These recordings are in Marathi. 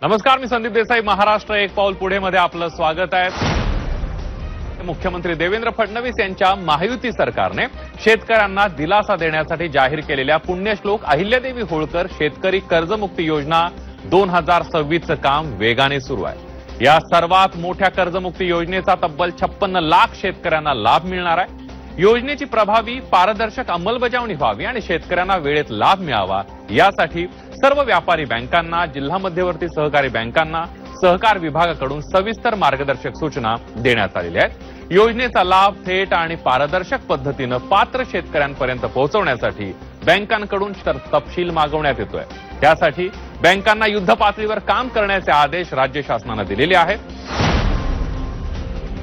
नमस्कार, मी संदीप देसाई. महाराष्ट्र एक पाऊल पुढे मध्ये आपलं स्वागत आहे. मुख्यमंत्री देवेंद्र फडणवीस यांच्या महायुती सरकारने शेतकऱ्यांना दिलासा देण्यासाठी जाहीर केलेल्या पुण्यश्लोक अहिल्यादेवी होळकर शेतकरी कर्जमुक्ती योजना 2026चं काम वेगाने सुरू आहे. या सर्वात मोठ्या कर्जमुक्ती योजनेचा तब्बल 56 लाख शेतकऱ्यांना लाभ मिळणार आहे. योजनेची प्रभावी पारदर्शक अंमलबजावणी व्हावी आणि शेतकऱ्यांना वेळेत लाभ मिळावा यासाठी सर्व व्यापारी बँकांना, जिल्हा मध्यवर्ती सहकारी बँकांना सहकार विभागाकडून सविस्तर मार्गदर्शक सूचना देण्यात आलेल्या आहेत. योजनेचा लाभ थेट आणि पारदर्शक पद्धतीनं पात्र शेतकऱ्यांपर्यंत पोहोचवण्यासाठी बँकांकडून तपशील मागवण्यात येतोय. त्यासाठी बँकांना युद्ध पातळीवर काम करण्याचे आदेश राज्य शासनानं दिलेले आहेत.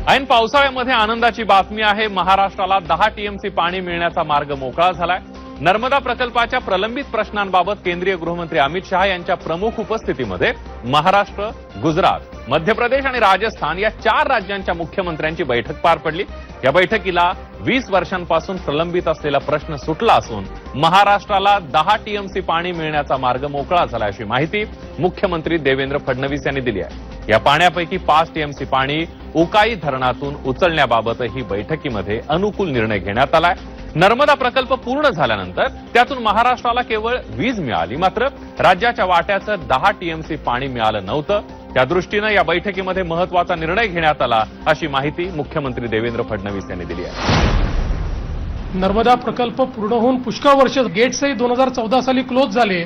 ऐन पावसाळ्यामध्ये आनंदाची बातमी आहे. महाराष्ट्राला 10 टीएमसी पाणी मिळण्याचा मार्ग मोकळा झालाय. नर्मदा प्रकल्पाच्या प्रलंबित प्रश्नांबाबत केंद्रीय गृहमंत्री अमित शहा यांच्या प्रमुख उपस्थितीमध्ये महाराष्ट्र, गुजरात, मध्य प्रदेश आणि राजस्थान या 4 राज्यांच्या मुख्यमंत्र्यांची बैठक पार पडली. या बैठकीला 20 वर्षांपासून प्रलंबित असलेला प्रश्न सुटला असून महाराष्ट्राला 10 टीएमसी पाणी मिळण्याचा मार्ग मोकळा झाला अशी माहिती मुख्यमंत्री देवेंद्र फडणवीस यांनी दिली आहे. या पाण्यापैकी 5 टीएमसी पाणी उकाई धरणातून उचलण्याबाबतही बैठकीमध्ये अनुकूल निर्णय घेण्यात आलाय. नर्मदा प्रकल्प पूर्ण झाल्यानंतर त्यातून महाराष्ट्राला केवळ वीज मिळाली, मात्र राज्याच्या वाट्याचं 10 टीएमसी पाणी मिळालं नव्हतं. त्या दृष्टीनं या बैठकीमध्ये महत्वाचा निर्णय घेण्यात आला अशी माहिती मुख्यमंत्री देवेंद्र फडणवीस यांनी दिली आहे. नर्मदा प्रकल्प पूर्ण होऊन पुष्कळ वर्ष, गेट्सही 2014 साली क्लोज झाले,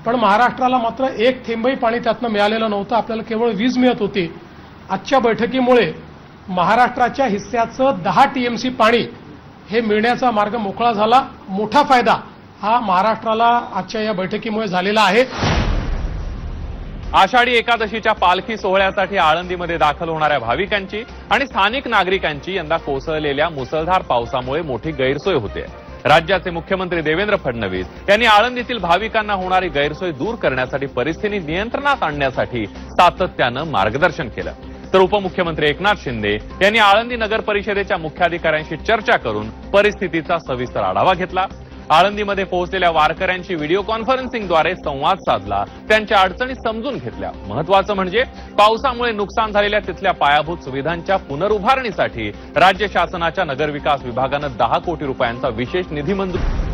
पण महाराष्ट्राला मात्र एक थेंबही पाणी त्यातनं मिळालेलं नव्हतं. आपल्याला केवळ वीज मिळत होती. आजच्या बैठकीमुळे महाराष्ट्राच्या हिस्स्याचं 10 टीएमसी पाणी हे मिळण्याचा मार्ग मोकळा झाला. मोठा फायदा हा महाराष्ट्राला आजच्या या बैठकीमुळे झालेला आहे. आषाढी एकादशीच्या पालखी सोहळ्यासाठी आळंदीमध्ये दाखल होणाऱ्या भाविकांची आणि स्थानिक नागरिकांची यंदा कोसळलेल्या मुसळधार पावसामुळे मोठी गैरसोय होते. राज्याचे मुख्यमंत्री देवेंद्र फडणवीस यांनी आळंदीतील भाविकांना होणारी गैरसोय दूर करण्यासाठी परिस्थिती नियंत्रणात आणण्यासाठी सातत्यानं मार्गदर्शन केलं. तर उपमुख्यमंत्री एकनाथ शिंदे यांनी आळंदी नगर परिषदेच्या मुख्याधिकाऱ्यांशी चर्चा करून परिस्थितीचा सविस्तर आढावा घेतला. आळंदीमध्ये पोहोचलेल्या वारकऱ्यांशी व्हिडिओ कॉन्फरन्सिंगद्वारे संवाद साधला, त्यांच्या अडचणी समजून घेतल्या. महत्वाचं म्हणजे पावसामुळे नुकसान झालेल्या तिथल्या पायाभूत सुविधांच्या पुनरुभारणीसाठी राज्य शासनाच्या नगरविकास विभागानं 10 कोटी रुपयांचा विशेष निधी मंजूर.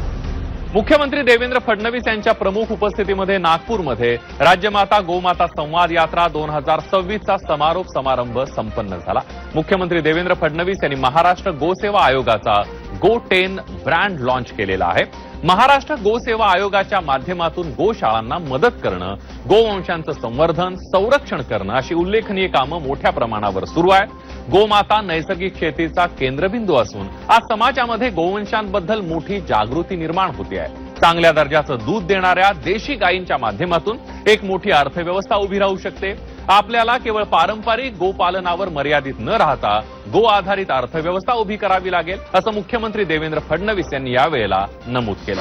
मुख्यमंत्री देवेंद्र फडणवीस यांच्या प्रमुख उपस्थितीमध्ये नागपूरमध्ये राज्यमाता गोमाता संवाद यात्रा 2026चा समारोप समारंभ संपन्न झाला. मुख्यमंत्री देवेंद्र फडणवीस यांनी महाराष्ट्र गोसेवा आयोगाचा गो10 ब्रँड लॉन्च केलेला आहे. महाराष्ट्र गोसेवा आयोगाच्या माध्यमातून गोशाळांना मदत करणं, गोवंशांचं संवर्धन, संरक्षण करणं अशी उल्लेखनीय कामं मोठ्या प्रमाणावर सुरू आहेत. गोमाता नैसर्गिक शेतीचा केंद्रबिंदू असून आज समाजामध्ये गोवंशांबद्दल मोठी जागृती निर्माण होते आहे. चांगल्या दर्जाचं दूध देणाऱ्या देशी गायींच्या माध्यमातून एक मोठी अर्थव्यवस्था उभी राहू शकते. आपल्याला केवळ पारंपरिक गोपालनावर मर्यादित न राहता गो आधारित अर्थव्यवस्था उभी करावी लागेल, असं मुख्यमंत्री देवेंद्र फडणवीस यांनी यावेळेला नमूद केलं.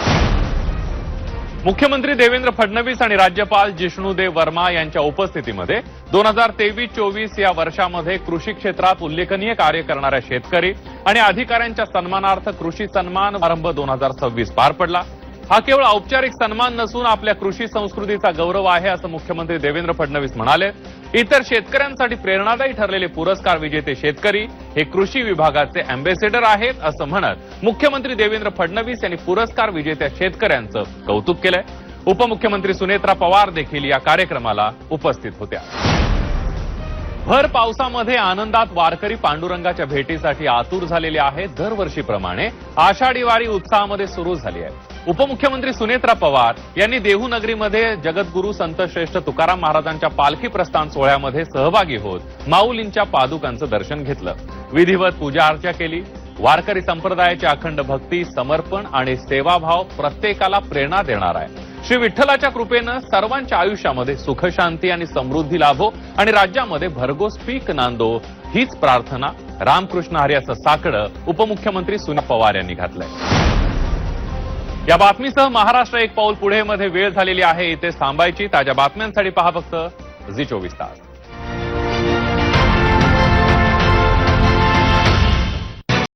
मुख्यमंत्री देवेंद्र फडणवीस आणि राज्यपाल जिष्णुदेव वर्मा यांच्या उपस्थितीमध्ये 2023-24 या वर्षामध्ये कृषी क्षेत्रात उल्लेखनीय कार्य करणाऱ्या शेतकरी आणि अधिकाऱ्यांच्या सन्मानार्थ कृषी सन्मान समारंभ 2026 पार पडला. हा केवळ औपचारिक सन्मान नसून आपल्या कृषी संस्कृतीचा गौरव आहे, असं मुख्यमंत्री देवेंद्र फडणवीस म्हणाले. इतर शेतकऱ्यांसाठी प्रेरणादायी ठरलेले पुरस्कार विजेते शेतकरी हे कृषी विभागाचे अँबॅसेडर आहेत, असं म्हणत मुख्यमंत्री देवेंद्र फडणवीस यांनी पुरस्कार विजेत्या शेतकऱ्यांचं कौतुक केलंय. उपमुख्यमंत्री सुनेत्रा पवार देखील या कार्यक्रमाला उपस्थित होत्या. भर पावसामध्ये आनंदात वारकरी पांडुरंगाच्या भेटीसाठी आतुर झालेले आहेत. दरवर्षीप्रमाणे आषाढी वारी उत्साहामध्ये सुरू झाली आहे. उपमुख्यमंत्री सुनेत्रा पवार यांनी देहू नगरीमध्ये जगद्गुरू संत श्रेष्ठ तुकाराम महाराजांच्या पालखी प्रस्थान सोहळ्यामध्ये सहभागी होत माऊलींच्या पादुकांचं दर्शन घेतलं. विधिवत पूजा अर्चा केली. वारकरी संप्रदायाची अखंड भक्ती, समर्पण आणि सेवाभाव प्रत्येकाला प्रेरणा देणार आहे. श्री विठ्ठलाच्या कृपेनं सर्वांच्या आयुष्यामध्ये सुख, शांती आणि समृद्धी लाभो आणि राज्यामध्ये भरघोस पीक नांदो हीच प्रार्थना. रामकृष्ण हरी असं साकडं उपमुख्यमंत्री सुनेत्रा पवार यांनी घातलंय. या बातमीसह महाराष्ट्र एक पाऊल पुढे मध्ये वेळ झालेली आहे. इथे थांबायची. ताज्या बातम्यांसाठी पहा फक्त झी 24 तास.